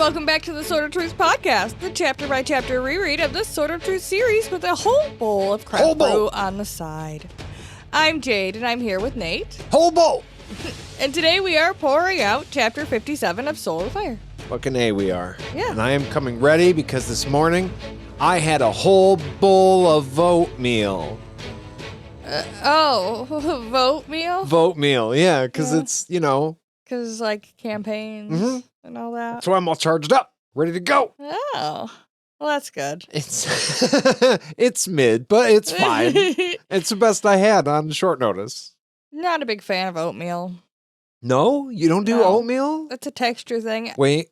welcome back to the Sword of Truth podcast, the chapter-by-chapter reread of the Sword of Truth series with a whole bowl of crap brew on the side. I'm Jade, and I'm here with Nate. Whole bowl! And today we are pouring out Chapter 57 of Soul of Fire. Fucking A we are. Yeah. And I am coming ready because this morning I had a whole bowl of oatmeal. Vote meal? Vote meal, yeah, because it's, Because, like, campaigns and all that. That's why I'm all charged up, ready to go. Oh. Well, that's good. It's it's mid, but it's fine. It's the best I had on short notice. Not a big fan of oatmeal. No? You don't do oatmeal? It's a texture thing. Wait.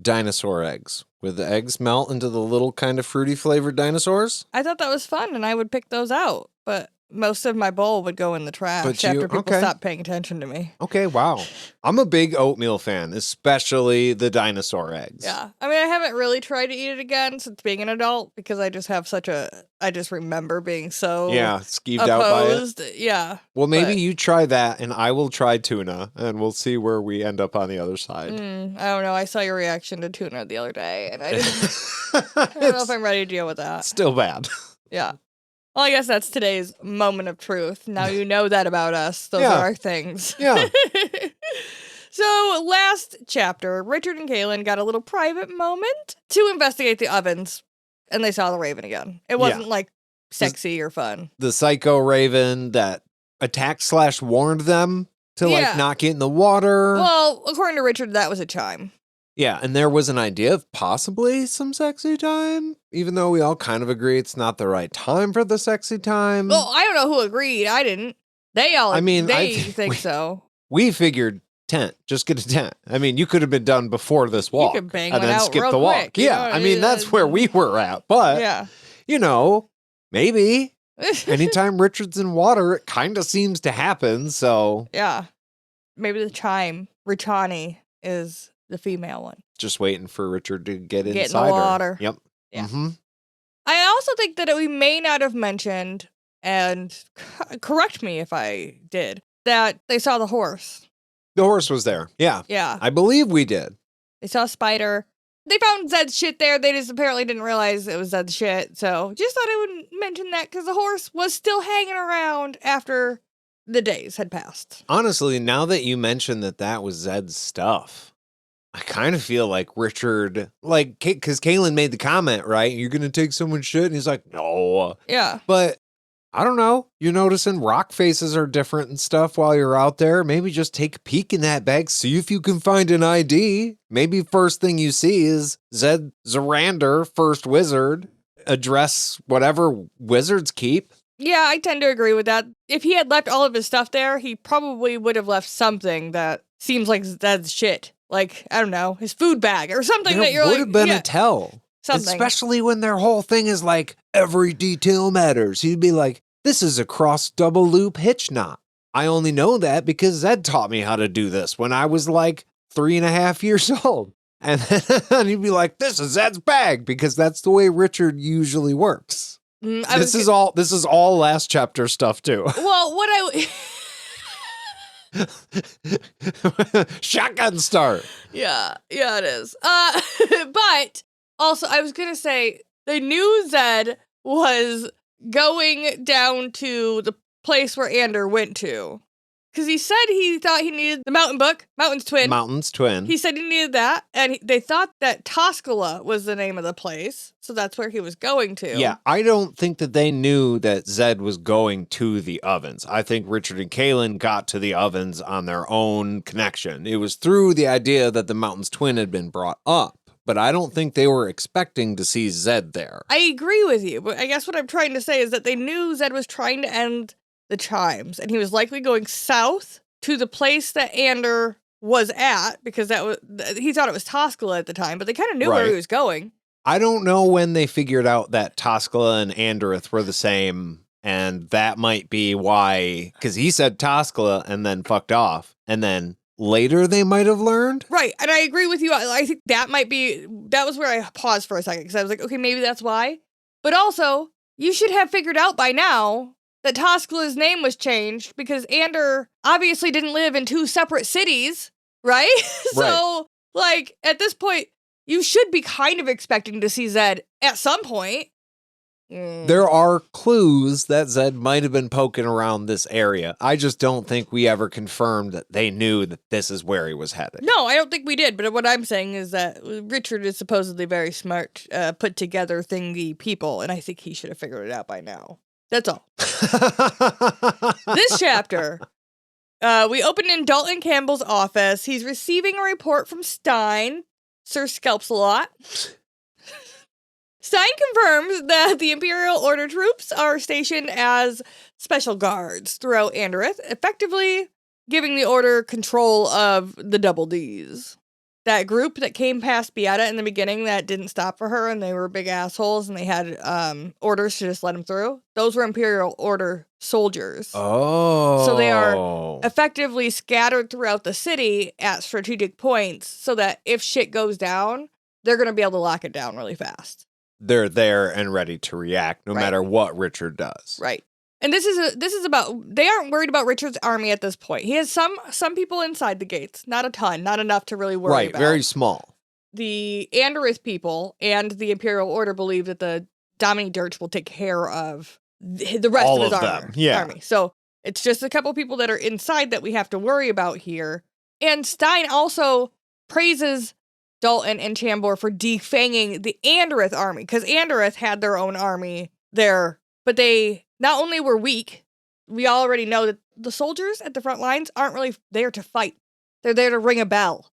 Dinosaur eggs. Where the eggs melt into the little kind of fruity flavored dinosaurs? I thought that was fun, and I would pick those out, but most of my bowl would go in the trash after people stopped paying attention to me. Okay, wow. I'm a big oatmeal fan, especially the dinosaur eggs. Yeah. I mean, I haven't really tried to eat it again since being an adult because I just have I just remember being so skeeved out by it. Yeah. Well, maybe you try that and I will try tuna and we'll see where we end up on the other side. I don't know. I saw your reaction to tuna the other day and I don't know if I'm ready to deal with that. Still bad. Yeah. Well, I guess that's today's moment of truth. Now you know that about us. Those are our things. Yeah. So, last chapter, Richard and Kaylin got a little private moment to investigate the ovens, and they saw the Raven again. It wasn't, like, sexy or fun. The psycho Raven that attacked/warned them to, not get in the water. Well, according to Richard, that was a chime. Yeah, and there was an idea of possibly some sexy time, even though we all kind of agree it's not the right time for the sexy time. Well, I don't know who agreed. I didn't. They all think so. We figured tent. Just get a tent. I mean, you could have been done before this walk. You could bang and one then out skip real the walk. quick, Yeah, I mean, that's where we were at. But, maybe anytime Richard's in water, it kind of seems to happen, so. Yeah. Maybe the chime, Richani, is the female one. Just waiting for Richard to get inside in the water. Her. Yep. Yeah. Mm-hmm. I also think that we may not have mentioned, and correct me if I did, that they saw the horse. The horse was there. Yeah. Yeah. I believe we did. They saw a spider. They found Zed's shit there. They just apparently didn't realize it was Zed's shit. So just thought I would mention that because the horse was still hanging around after the days had passed. Honestly, now that you mentioned that was Zed's stuff, I kind of feel like Richard, because Kaylin made the comment, right? You're going to take someone's shit? And he's like, no. Yeah. But I don't know. You're noticing rock faces are different and stuff while you're out there. Maybe just take a peek in that bag. See if you can find an ID. Maybe first thing you see is Zed Zorander, first wizard, address whatever wizards keep. Yeah, I tend to agree with that. If he had left all of his stuff there, he probably would have left something that seems like Zed's shit. Like, I don't know, his food bag or something that you're like. It would have been a tell. Something. Especially when their whole thing is like, every detail matters. He'd be like, this is a cross double loop hitch knot. I only know that because Zed taught me how to do this when I was like 3.5 years old. And then he'd be like, this is Zed's bag because that's the way Richard usually works. This is all last chapter stuff too. Well, what shotgun start. Yeah, it is. But also, I was gonna say they knew Zed was going down to the place where Ander went to, because he said he thought he needed the mountain book, Mountain's Twin. He said he needed that, and they thought that Toscala was the name of the place, so that's where he was going to. Yeah, I don't think that they knew that Zed was going to the ovens. I think Richard and Kaylin got to the ovens on their own connection. It was through the idea that the Mountain's Twin had been brought up, but I don't think they were expecting to see Zed there. I agree with you, but I guess what I'm trying to say is that they knew Zed was trying to end the chimes, and he was likely going south to the place that Ander was at, because he thought it was Toscala at the time, but they kind of knew where he was going. I don't know when they figured out that Toscala and Andereth were the same, and that might be why, because he said Toscala and then fucked off, and then later they might have learned. Right, and I agree with you. I think that was where I paused for a second, because I was like, okay, maybe that's why. But also, you should have figured out by now that Toscala's name was changed because Ander obviously didn't live in two separate cities, right? So, like, at this point, you should be kind of expecting to see Zed at some point. There are clues that Zed might have been poking around this area. I just don't think we ever confirmed that they knew that this is where he was headed. No, I don't think we did. But what I'm saying is that Richard is supposedly very smart, put together thingy people, and I think he should have figured it out by now. That's all. This chapter, we open in Dalton Campbell's office. He's receiving a report from Stein, Sir Scalps-a-Lot. Stein confirms that the Imperial Order troops are stationed as special guards throughout Anderith, effectively giving the Order control of the Double Ds. That group that came past Beata in the beginning that didn't stop for her and they were big assholes and they had orders to just let them through, those were Imperial Order soldiers. Oh. So they are effectively scattered throughout the city at strategic points so that if shit goes down, they're going to be able to lock it down really fast. They're there and ready to react no matter what Richard does. Right. And this is about, they aren't worried about Richard's army at this point. He has some people inside the gates, not a ton, not enough to really worry about. Right, very small. The Anderith people and the Imperial Order believe that the Domini Dirch will take care of the rest All of his army. So it's just a couple people that are inside that we have to worry about here. And Stein also praises Dalton and Chambor for defanging the Anderith army, because Anderith had their own army there, but they not only were weak, we already know that the soldiers at the front lines aren't really there to fight. They're there to ring a bell.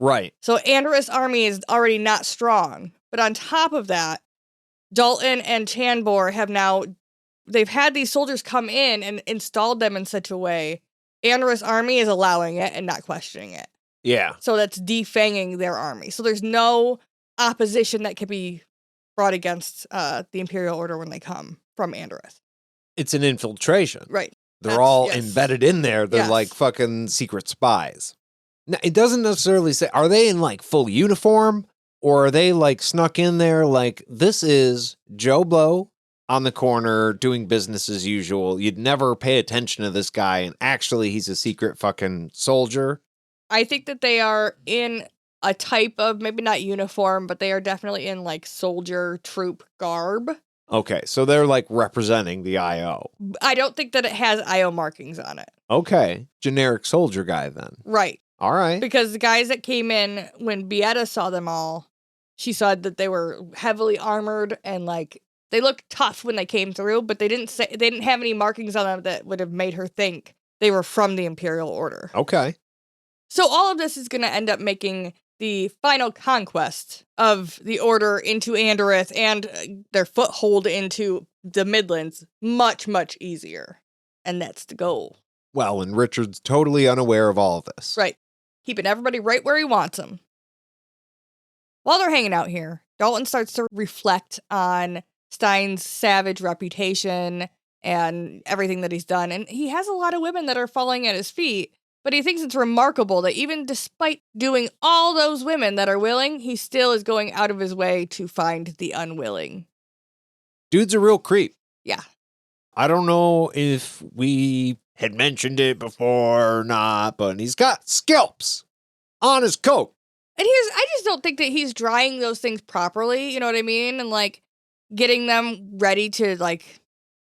Right. So Anderith's army is already not strong. But on top of that, Dalton and Chambor they've had these soldiers come in and installed them in such a way, Anderith's army is allowing it and not questioning it. Yeah. So that's defanging their army. So there's no opposition that can be brought against the Imperial Order when they come from Anderith. It's an infiltration. Right. They're all embedded in there. They're like fucking secret spies. Now, it doesn't necessarily say, are they in like full uniform or are they like snuck in there like, this is Joe Blow on the corner doing business as usual. You'd never pay attention to this guy and actually he's a secret fucking soldier. I think that they are in a type of, maybe not uniform, but they are definitely in like soldier troop garb. Okay, so they're like representing the IO. I don't think that it has IO markings on it. Okay, generic soldier guy then. Right. All right. Because the guys that came in, when Beata saw them all, she said that they were heavily armored and like, they looked tough when they came through, but they didn't have any markings on them that would have made her think they were from the Imperial Order. Okay. So all of this is going to end up making the final conquest of the Order into Anderith and their foothold into the Midlands much, much easier. And that's the goal. Well, and Richard's totally unaware of all of this. Right. Keeping everybody right where he wants them. While they're hanging out here, Dalton starts to reflect on Stein's savage reputation and everything that he's done. And he has a lot of women that are falling at his feet. But he thinks it's remarkable that even despite doing all those women that are willing, he still is going out of his way to find the unwilling. Dude's a real creep. Yeah. I don't know if we had mentioned it before or not, but he's got scalps on his coat. And I just don't think that he's drying those things properly, you know what I mean? And like getting them ready to like,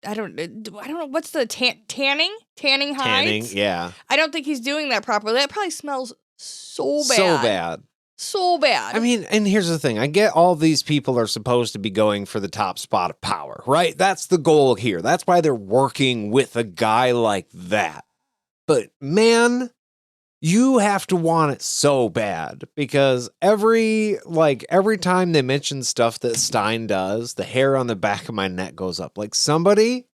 I don't know, what's the tanning hides? Tanning, yeah. I don't think he's doing that properly. That probably smells so bad. So bad. So bad. I mean, and here's the thing. I get all these people are supposed to be going for the top spot of power, right? That's the goal here. That's why they're working with a guy like that. But man, you have to want it so bad because every time they mention stuff that Stein does, the hair on the back of my neck goes up. Like somebody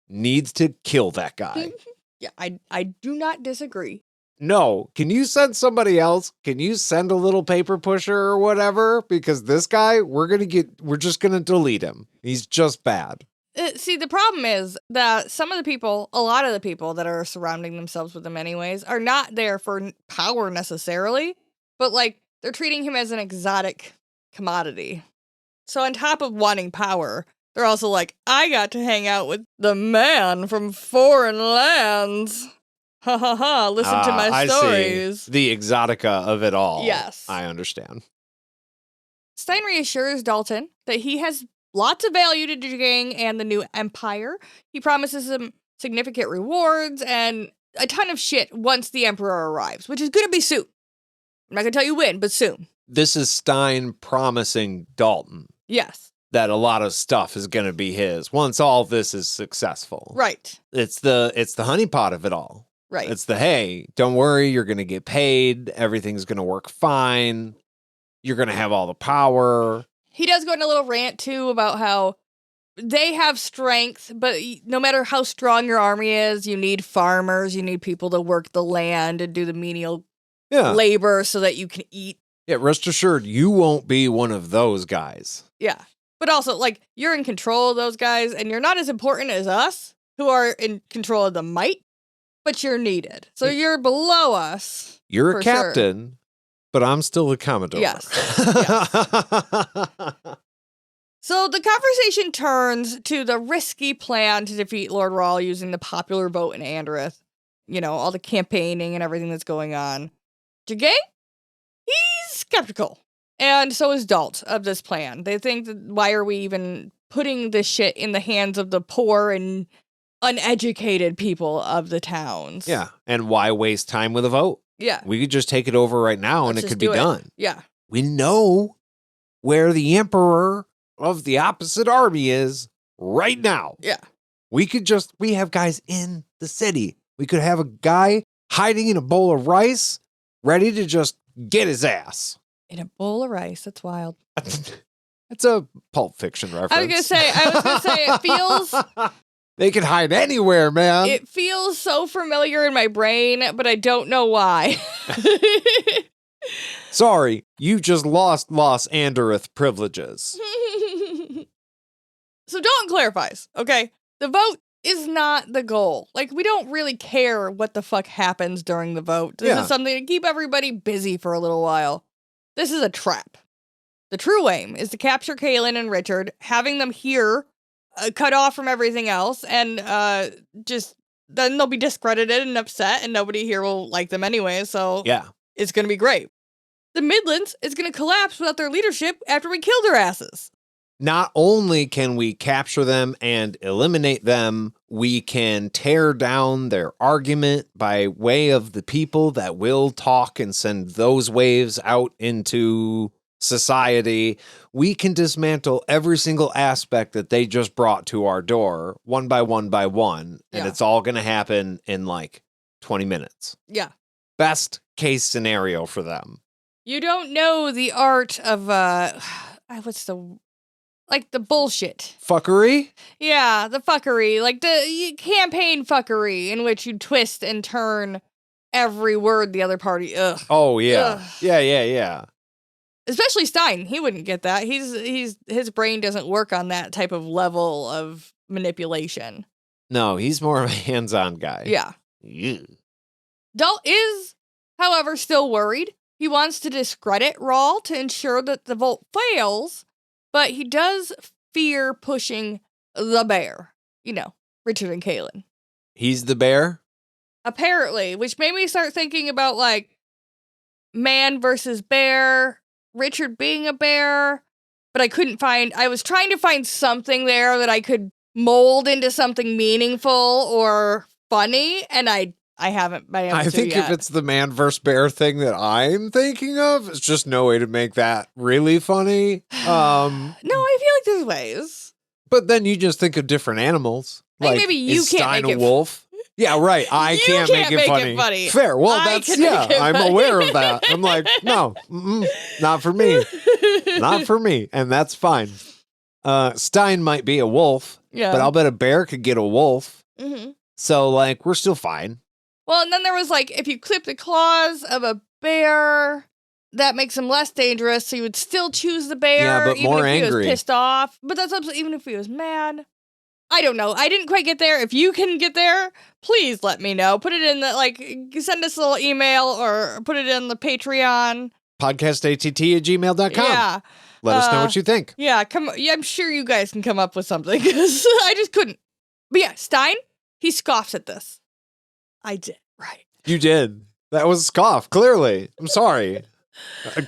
needs to kill that guy. Yeah, I do not disagree. No, can you send somebody else? Can you send a little paper pusher or whatever? Because this guy, we're just going to delete him. He's just bad. See, the problem is that a lot of the people that are surrounding themselves with him anyways, are not there for power necessarily, but like they're treating him as an exotic commodity. So on top of wanting power, they're also like, I got to hang out with the man from foreign lands. Ha ha ha, listen to my stories. I see. The exotica of it all. Yes. I understand. Stein reassures Dalton that he has lots of value to Jagang and the new empire. He promises him significant rewards and a ton of shit once the emperor arrives, which is going to be soon. I'm not going to tell you when, but soon. This is Stein promising Dalton. Yes. That a lot of stuff is going to be his once all this is successful. Right. It's the honeypot of it all. Right. It's the, hey, don't worry, you're going to get paid. Everything's going to work fine. You're going to have all the power. He does go on a little rant, too, about how they have strength, but no matter how strong your army is, you need farmers, you need people to work the land and do the menial labor so that you can eat. Yeah, rest assured, you won't be one of those guys. Yeah. But also, like, you're in control of those guys, and you're not as important as us, who are in control of the might, but you're needed. So you're below us. You're a captain, but I'm still a commodore. Yes. So the conversation turns to the risky plan to defeat Lord Rahl using the popular vote in Andereth. You know, all the campaigning and everything that's going on. Jagang? He's skeptical. And so is Dalt of this plan. They think that why are we even putting this shit in the hands of the poor and uneducated people of the towns? Yeah. And why waste time with a vote? Yeah. We could just take it over right now and it could be done. Yeah. We know where the emperor of the opposite army is right now. Yeah. We have guys in the city. We could have a guy hiding in a bowl of rice, ready to just get his ass. In a bowl of rice. That's wild. It's a Pulp Fiction reference. I was gonna say, it feels... They can hide anywhere, man. It feels so familiar in my brain, but I don't know why. Sorry, you just lost Los Andereth privileges. So Dalton clarifies, okay? The vote is not the goal. Like, we don't really care what the fuck happens during the vote. This is something to keep everybody busy for a little while. This is a trap. The true aim is to capture Kaelin and Richard, having them here, cut off from everything else, and then they'll be discredited and upset, and nobody here will like them anyway, so it's gonna be great. The Midlands is gonna collapse without their leadership after we kill their asses. Not only can we capture them and eliminate them, we can tear down their argument by way of the people that will talk and send those waves out into society. We can dismantle every single aspect that they just brought to our door, one by one by one, and it's all going to happen in like 20 minutes. Yeah. Best case scenario for them. You don't know the art of, the bullshit. Fuckery? Yeah, the fuckery. Like the campaign fuckery in which you twist and turn every word the other party. Ugh. Oh, yeah. Ugh. Yeah. Especially Stein. He wouldn't get that. His brain doesn't work on that type of level of manipulation. No, he's more of a hands-on guy. Yeah. Yeah. Dalt is, however, still worried. He wants to discredit Rahl to ensure that the vote fails, but he does fear pushing the bear. You know, Richard and Kaelin. He's the bear? Apparently, which made me start thinking about, like, man versus bear, Richard being a bear, but I was trying to find something there that I could mold into something meaningful or funny, and I haven't been able to I think yet. if it's the man versus bear thing that I'm thinking of, it's just no way to make that really funny. No, I feel like there's ways. But then you just think of different animals. Like maybe you is can't Stein make a wolf? Yeah, right. I can't make it funny. Fair. Well, I'm aware of that. I'm like, no, not for me. Not for me. And that's fine. Stein might be a wolf, but I'll bet a bear could get a wolf. Mm-hmm. So, like, we're still fine. Well, and then there was, like, if you clip the claws of a bear, that makes him less dangerous, so you would still choose the bear, but even more if he angry. was pissed off. But that's also even if he was mad. I don't know. I didn't quite get there. If you can get there, please let me know. Put it in the, send us a little email or put it in the Patreon. Podcastatt@gmail.com. Yeah. Let us know what you think. Yeah, I'm sure you guys can come up with something, because I just couldn't. But yeah, Stein, he scoffs at this. I did, right. You did. That was a scoff, clearly. I'm sorry.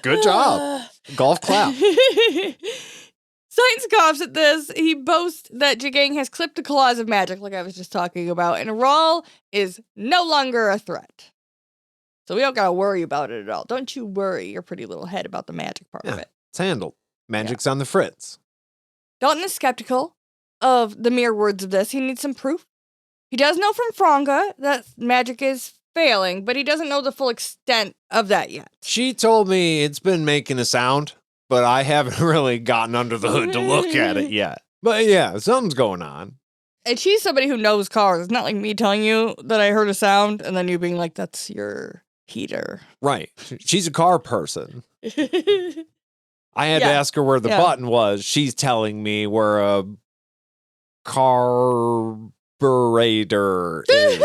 Good job. Golf clap. Stein scoffs at this. He boasts that Jagang has clipped the claws of magic, like I was just talking about, and Rahl is no longer a threat. So we don't gotta worry about it at all. Don't you worry your pretty little head about the magic part of it. It's handled. Magic's on the fritz. Dalton is skeptical of the mere words of this. He needs some proof. He does know from Franga that magic is failing, but he doesn't know the full extent of that yet. She told me it's been making a sound, but I haven't really gotten under the hood to look at it yet. But yeah, something's going on. And she's somebody who knows cars. It's not like me telling you that I heard a sound and then you being like, that's your heater. Right. She's a car person. I had to ask her where the button was. She's telling me where a carburetor is.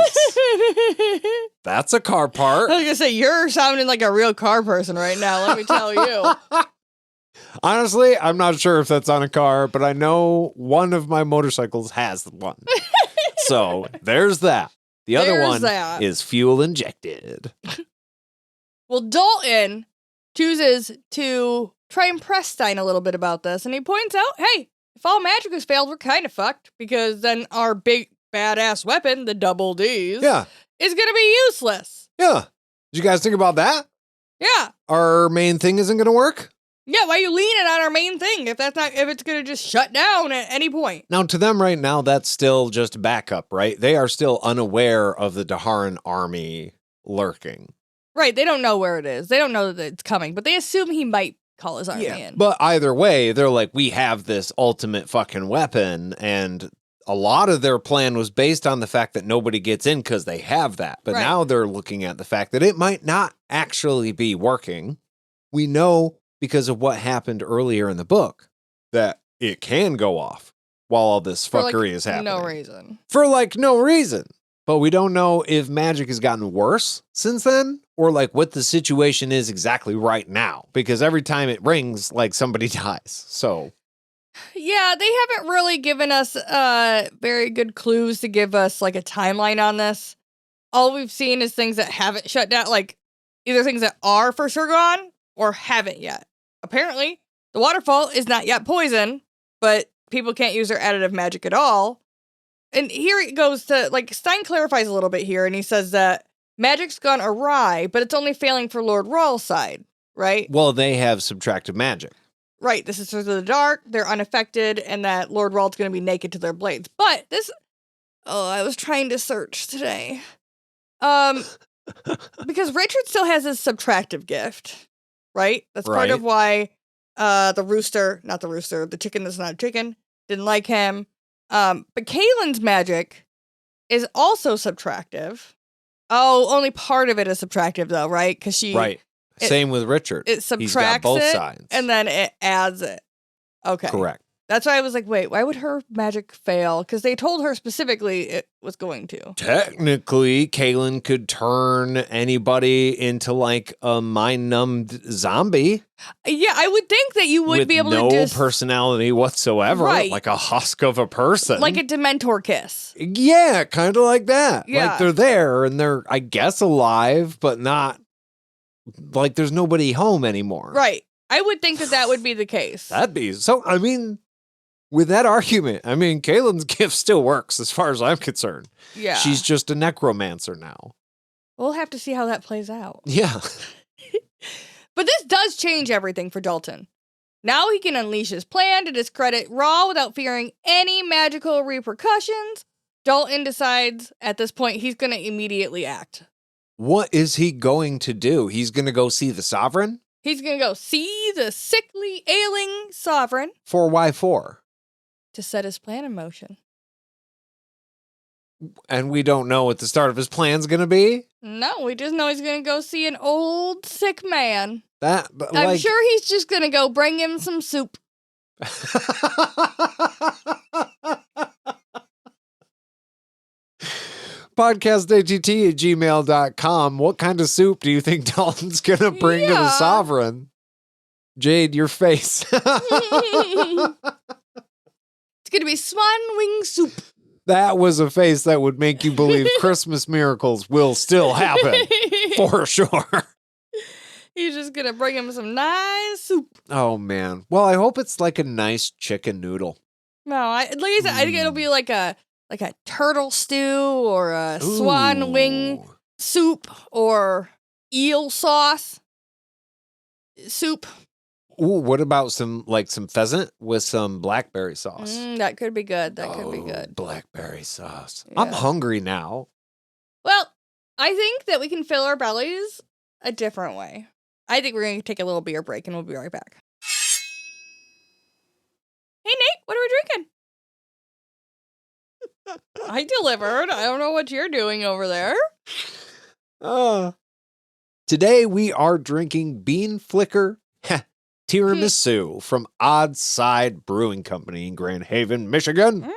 That's a car part. I was gonna say, you're sounding like a real car person right now, let me tell you. Honestly, I'm not sure if that's on a car, but I know one of my motorcycles has one. So there's that. The other one is fuel injected. Well, Dalton chooses to try and press Stein a little bit about this, and he points out, hey, if all magic has failed, we're kind of fucked, because then our big badass weapon, the double Ds, is gonna be useless. Yeah. Did you guys think about that? Yeah. Our main thing isn't gonna work? Yeah, why are you leaning on our main thing if it's gonna just shut down at any point? Now, to them right now, that's still just backup, right? They are still unaware of the Daharan army lurking. Right, they don't know where it is. They don't know that it's coming, but they assume he might call his army in. But either way, they're like, we have this ultimate fucking weapon, and a lot of their plan was based on the fact that nobody gets in because they have that. But now they're looking at the fact that it might not actually be working. We know, because of what happened earlier in the book, that it can go off while all this fuckery is happening. No reason. For no reason. But we don't know if magic has gotten worse since then, or what the situation is exactly right now. Because every time it rings, somebody dies. So yeah, they haven't really given us very good clues to give us a timeline on this. All we've seen is things that haven't shut down, either things that are for sure gone or haven't yet. Apparently, the waterfall is not yet poison, but people can't use their additive magic at all. And here it goes to, Stein clarifies a little bit here, and he says that magic's gone awry, but it's only failing for Lord Rahl's side, right? Well, they have subtractive magic. Right, the Sisters of the Dark, they're unaffected, and that Lord Rahl's going to be naked to their blades. But this... Oh, I was trying to search today. Because Richard still has his subtractive gift, right? That's part of why the chicken that's not a chicken, didn't like him. But Kaylin's magic is also subtractive. Oh, only part of it is subtractive, though, right? Because she... Right. Same with Richard. It subtracts He's got both it, sides. and then it adds it. Okay. Correct. That's why I was like, wait, why would her magic fail? Because they told her specifically it was going to. Technically, Kaylin could turn anybody into a mind-numbed zombie. Yeah, I would think that you would be able to no personality whatsoever. Right. Like a husk of a person. Like a Dementor kiss. Yeah, kind of like that. Yeah. They're there, and they're, I guess, alive, but not... there's nobody home anymore. Right. I would think that would be the case. That'd be... So, with that argument, Kaylin's gift still works as far as I'm concerned. Yeah. She's just a necromancer now. We'll have to see how that plays out. Yeah. But this does change everything for Dalton. Now he can unleash his plan to discredit Rahl without fearing any magical repercussions. Dalton decides at this point he's going to immediately act. What is he going to do? He's going to go see the Sovereign? He's going to go see the sickly, ailing Sovereign. Why for? To set his plan in motion. And we don't know what the start of his plan's going to be? No, we just know he's going to go see an old, sick man. I'm sure he's just going to go bring him some soup. podcastatt@gmail.com. What kind of soup do you think Dalton's going to bring to the Sovereign? Jade, your face. It's going to be swan wing soup. That was a face that would make you believe Christmas miracles will still happen. For sure. He's just gonna bring him some nice soup. Oh, man. Well, I hope it's like a nice chicken noodle. No, like I said, I think it'll be like a turtle stew or a swan wing Ooh. soup or eel sauce soup. Ooh, what about some pheasant with some blackberry sauce? That could be good. That could be good. Blackberry sauce. Yeah. I'm hungry now. Well, I think that we can fill our bellies a different way. I think we're going to take a little beer break and we'll be right back. Hey, Nate, what are we drinking? I delivered. I don't know what you're doing over there. Today we are drinking Bean Flicker Tiramisu from Odd Side Brewing Company in Grand Haven, Michigan.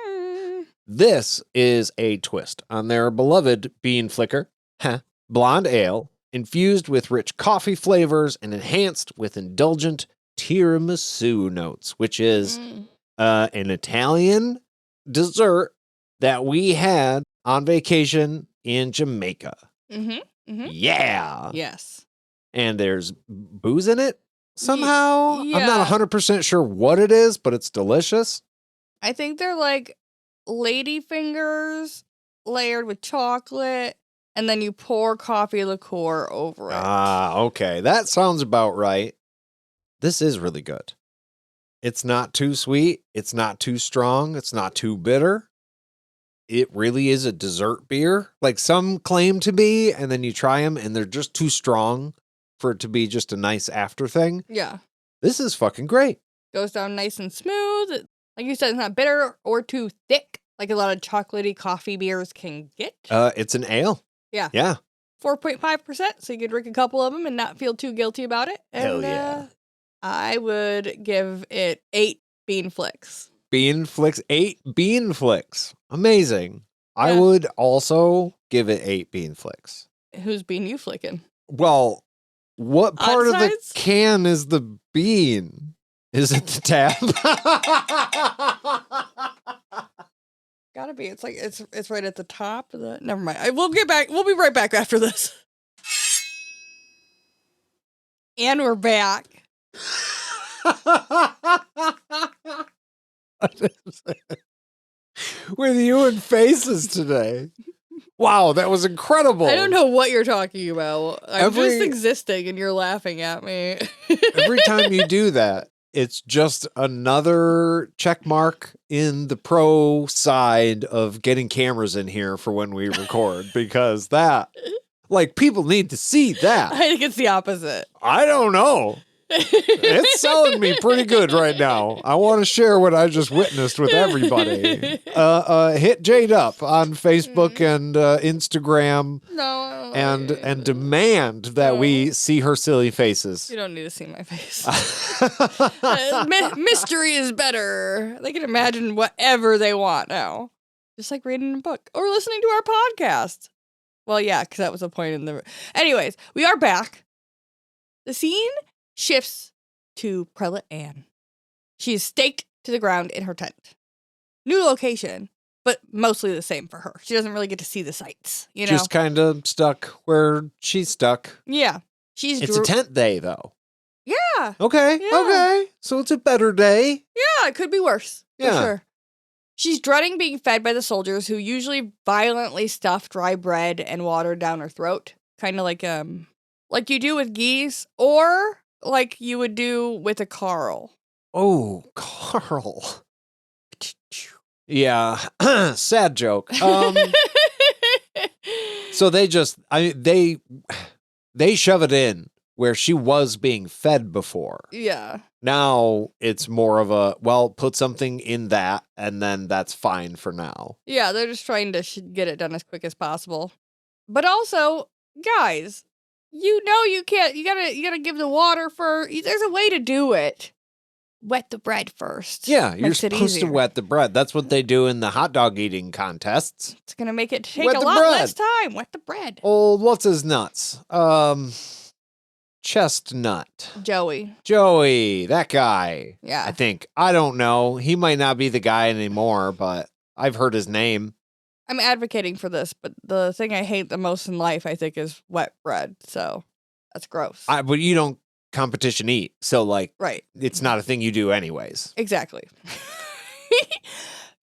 This is a twist on their beloved Bean Flicker blonde ale, infused with rich coffee flavors and enhanced with indulgent tiramisu notes, which is an Italian dessert that we had on vacation in Jamaica. Yeah. Yes. And there's booze in it somehow. Yeah. I'm not 100% sure what it is, but it's delicious. I think they're like lady fingers layered with chocolate, and then you pour coffee liqueur over it. Okay. That sounds about right. This is really good. It's not too sweet. It's not too strong. It's not too bitter. It really is a dessert beer, like some claim to be, and then you try them and they're just too strong for it to be just a nice after thing. Yeah. This is fucking great. Goes down nice and smooth. Like you said, it's not bitter or too thick, like a lot of chocolatey coffee beers can get. It's an ale. Yeah. Yeah. 4.5%, so you could drink a couple of them and not feel too guilty about it. And, hell yeah. I would give it 8 bean flicks. 8 bean flicks. Amazing. Yeah. I would also give it 8 bean flicks. Whose bean you flicking? Well, what part of the can is the bean? Is it the tab? Gotta be. It's like it's right at the top of the. Never mind. We'll get back. We'll be right back after this. And we're back. With you and faces today. Wow, that was incredible. I don't know what you're talking about. I'm just existing and you're laughing at me. Every time you do that, it's just another check mark in the pro side of getting cameras in here for when we record, because that, like, people need to see that. I think it's the opposite. I don't know. It's selling me pretty good right now. I want to share what I just witnessed with everybody. Hit Jade up on Facebook and Instagram. No. And demand that we see her silly faces. You don't need to see my face. Mystery is better. They can imagine whatever they want now. Just like reading a book or listening to our podcast. Well, yeah, because that was the point in the... Anyways, we are back. The scene shifts to Prelate Ann. She is staked to the ground in her tent. New location, but mostly the same for her. She doesn't really get to see the sights, you know? Just kind of stuck where she's stuck. Yeah. It's a tent day, though. Yeah. Okay. Yeah. Okay. So it's a better day. Yeah, it could be worse. Yeah. For sure. She's dreading being fed by the soldiers who usually violently stuff dry bread and water down her throat. Kind of like you do with geese, or like you would do with a Carl. Oh, Carl. Yeah. Sad joke. So they shove it in where she was being fed before. Yeah. Now it's more of a, well, put something in that and then that's fine for now. Yeah, they're just trying to get it done as quick as possible. But also, guys, you know you can't. You gotta give the water there's a way to do it. Wet the bread first. Yeah, you're supposed to wet the bread. That's what they do in the hot dog eating contests. It's gonna make it take a lot less time. Wet the bread. Old what's his nuts? Chestnut. Joey, that guy. Yeah. I think. I don't know. He might not be the guy anymore, but I've heard his name. I'm advocating for this, but the thing I hate the most in life, I think, is wet bread. So That's gross. But you don't competition eat, so like, right. it's not a thing you do anyways. Exactly.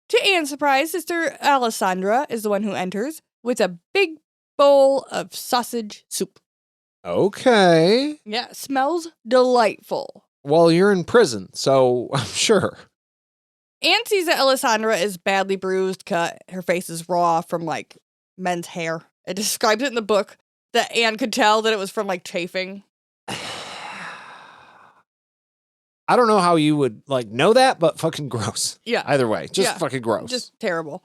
To Ann's surprise, Sister Alessandra is the one who enters with a big bowl of sausage soup. Okay. Yeah, smells delightful. Well, you're in prison, so I'm sure. Ann sees that Alessandra is badly bruised, cut. Her face is raw from, like, men's hair. It describes it in the book that Ann could tell that it was from, like, chafing. I don't know how you would, like, know that, but fucking gross. Yeah. Either way, just fucking gross. Just terrible.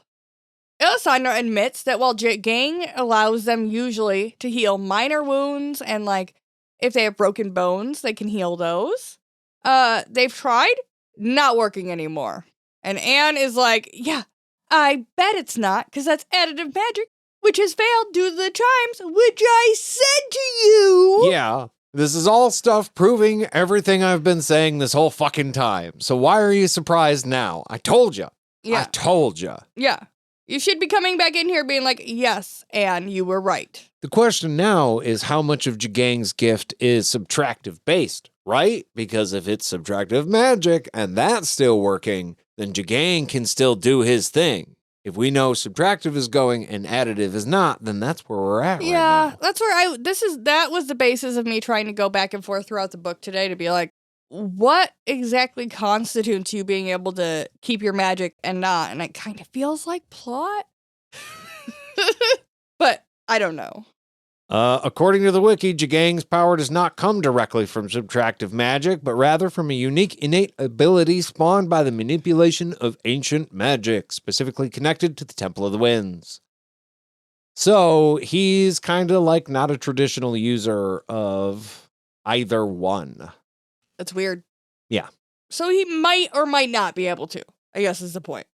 Alessandra admits that while Jagang allows them usually to heal minor wounds and, like, if they have broken bones, they can heal those. They've tried, not working anymore. And Ann is like, yeah, I bet it's not, because that's additive magic, which has failed due to the chimes, which I said to you. Yeah. This is all stuff proving everything I've been saying this whole fucking time. So why are you surprised now? I told you. Yeah. I told you. Yeah. You should be coming back in here being like, yes, Ann, you were right. The question now is how much of Jagang's gift is subtractive based, right? Because if it's subtractive magic and that's still working, then Jagang can still do his thing. If we know subtractive is going and additive is not, then that's where we're at right now. That's where that was the basis of me trying to go back and forth throughout the book today to be like, what exactly constitutes you being able to keep your magic and not? And it kind of feels like plot. But I don't know. According to the wiki, Jagang's power does not come directly from subtractive magic, but rather from a unique innate ability spawned by the manipulation of ancient magic, specifically connected to the Temple of the Winds. So he's kind of like not a traditional user of either one. That's weird. Yeah. So he might or might not be able to, I guess is the point.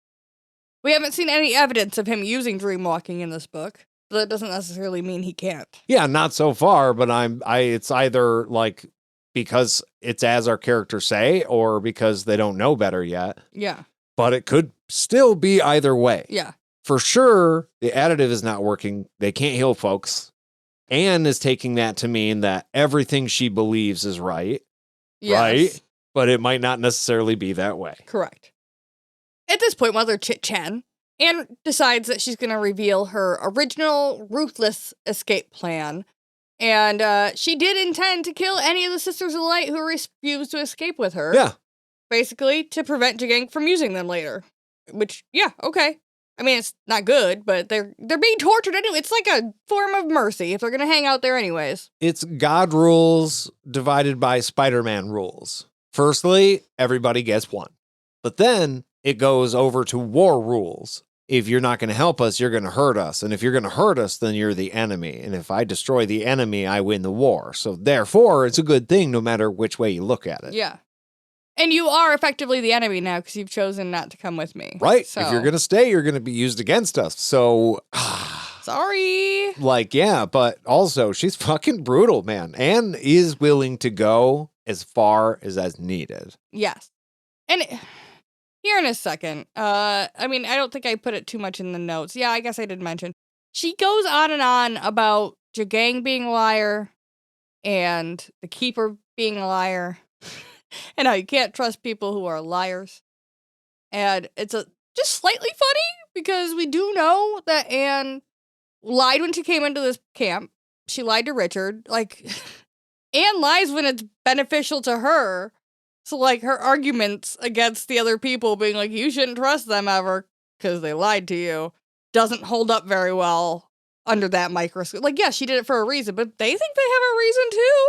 We haven't seen any evidence of him using dreamwalking in this book. But that doesn't necessarily mean he can't. Yeah, not so far, but it's either like because it's as our characters say or because they don't know better yet. Yeah. But it could still be either way. Yeah. For sure, the additive is not working. They can't heal folks. Anne is taking that to mean that everything she believes is right. Yes. Right? But it might not necessarily be that way. Correct. At this point, while they're chit-chatting, Anne decides that she's going to reveal her original ruthless escape plan. And she did intend to kill any of the Sisters of Light who refused to escape with her. Yeah. Basically, to prevent Jagang from using them later. Which, yeah, okay. I mean, it's not good, but they're being tortured anyway. It's like a form of mercy if they're going to hang out there anyways. It's God rules divided by Spider-Man rules. Firstly, everybody gets one. But then it goes over to war rules. If you're not going to help us, you're going to hurt us. And if you're going to hurt us, then you're the enemy. And if I destroy the enemy, I win the war. So therefore, it's a good thing no matter which way you look at it. Yeah. And you are effectively the enemy now because you've chosen not to come with me. Right. So. If you're going to stay, you're going to be used against us. So... Sorry. Like, yeah, but also she's fucking brutal, man. Anne is willing to go as far as needed. Yes. And here in a second, I mean, I don't think I put it too much in the notes. Yeah, I guess I did mention. She goes on and on about Jagang being a liar and the Keeper being a liar and how you can't trust people who are liars. And it's just slightly funny because we do know that Anne lied when she came into this camp. She lied to Richard. Like, Anne lies when it's beneficial to her. So, like, her arguments against the other people being like, you shouldn't trust them ever because they lied to you, doesn't hold up very well under that microscope. Like, yeah, she did it for a reason, but they think they have a reason too.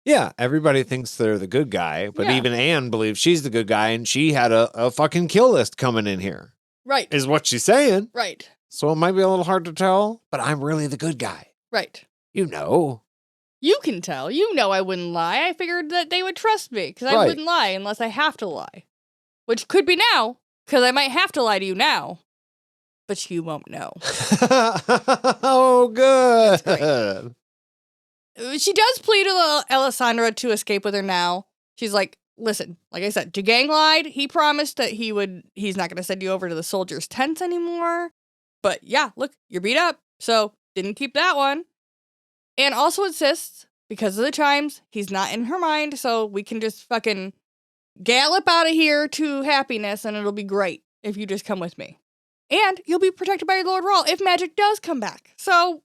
Yeah, everybody thinks they're the good guy, but Yeah. even Anne believes she's the good guy, and she had a fucking kill list coming in here. Right. Is what she's saying. Right. So it might be a little hard to tell, but I'm really the good guy. Right. You know. You can tell. You know I wouldn't lie. I figured that they would trust me because I Right. wouldn't lie unless I have to lie. Which could be now, because I might have to lie to you now. But you won't know. Oh, good. She does plead to Alessandra to escape with her now. She's like, listen, like I said, Jagang lied. He promised that he's not going to send you over to the soldiers' tents anymore. But yeah, look, you're beat up. So didn't keep that one. And also insists because of the chimes. He's not in her mind, so we can just fucking gallop out of here to happiness, and it'll be great if you just come with me. And you'll be protected by Lord Rahl if magic does come back. So,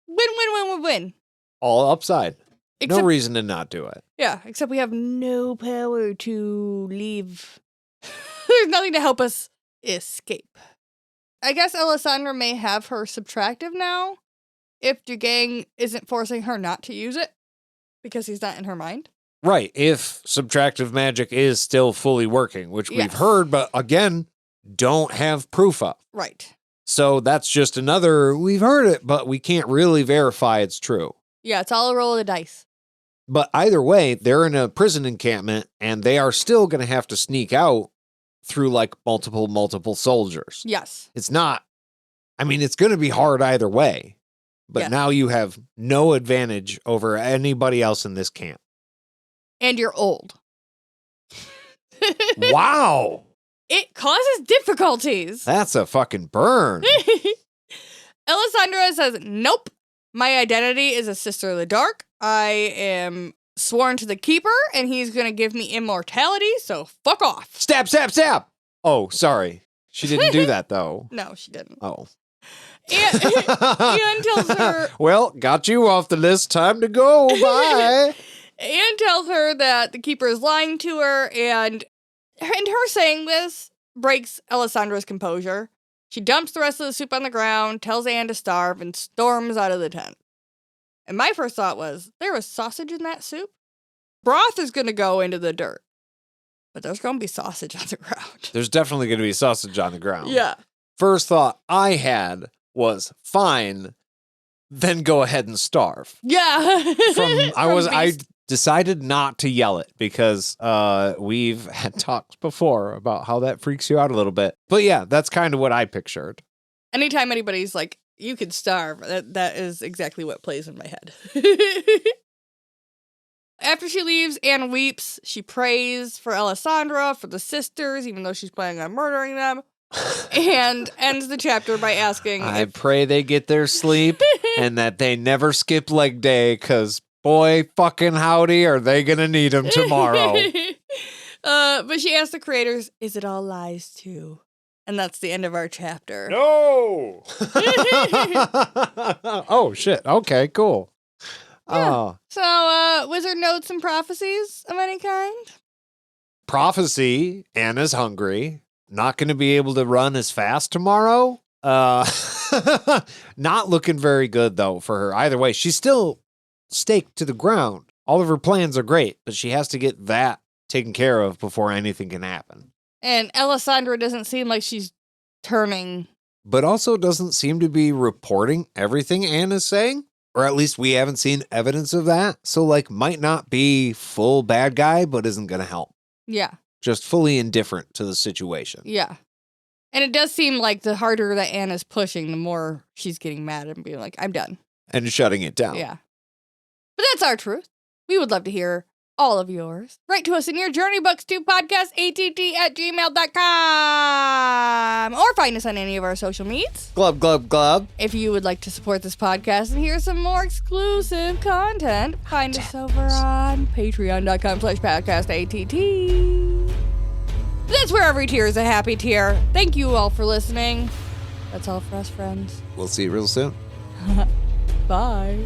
win. All upside. Except, No reason to not do it. Yeah, except we have no power to leave. There's nothing to help us escape. I guess Alessandra may have her subtractive now if Jagang isn't forcing her not to use it because he's not in her mind. Right, if subtractive magic is still fully working, which we've Yes. heard, but again, don't have proof of. Right. So that's just another, we've heard it, but we can't really verify it's true. Yeah, it's all a roll of the dice. But either way, they're in a prison encampment, and they are still going to have to sneak out through, like, multiple soldiers. Yes. It's not, I mean, it's going to be hard either way. But Yeah. now you have no advantage over anybody else in this camp. And you're old. Wow! It causes difficulties. That's a fucking burn. Alessandra says, nope. My identity is a sister of the dark. I am sworn to the keeper, and he's going to give me immortality, so fuck off. Stab! Oh, sorry. She didn't do that, though. No, she didn't. Oh. And tells her... Well, got you off the list. Time to go. Bye. Ann tells her that the keeper is lying to her, and her saying this breaks Alessandra's composure. She dumps the rest of the soup on the ground, tells Ann to starve, and storms out of the tent. And my first thought was, there was sausage in that soup? Broth is going to go into the dirt. But there's going to be sausage on the ground. There's definitely going to be sausage on the ground. Yeah. First thought I had was, fine, then go ahead and starve. Yeah. I decided not to yell it because we've had talks before about how that freaks you out a little bit. But yeah, that's kind of what I pictured. Anytime anybody's like, you could starve, that is exactly what plays in my head. After she leaves, Ann weeps. She prays for Alessandra, for the sisters, even though she's planning on murdering them. And ends the chapter by asking... I pray they get their sleep and that they never skip leg day, because boy fucking howdy are they gonna need them tomorrow. But she asked the creators, is it all lies too? And that's the end of our chapter. No! Oh, shit. Okay, cool. Yeah. So, wizard notes and prophecies of any kind? Prophecy, Anna's hungry. Not going to be able to run as fast tomorrow. Not looking very good, though, for her. Either way, she's still staked to the ground. All of her plans are great, but she has to get that taken care of before anything can happen. And Alessandra doesn't seem like she's turning. But also doesn't seem to be reporting everything Anna's saying. Or at least we haven't seen evidence of that. So, like, might not be full bad guy, but isn't going to help. Yeah. Just fully indifferent to the situation. Yeah. And it does seem like the harder that Anna's pushing, the more she's getting mad and being like, I'm done. And shutting it down. Yeah. But that's our truth. We would love to hear all of yours. Write to us in your journey books to podcastatt@gmail.com or find us on any of our social medias. Glub. If you would like to support this podcast and hear some more exclusive content, find us over on patreon.com/podcastatt. That's where every tier is a happy tier. Thank you all for listening. That's all for us, friends. We'll see you real soon. Bye.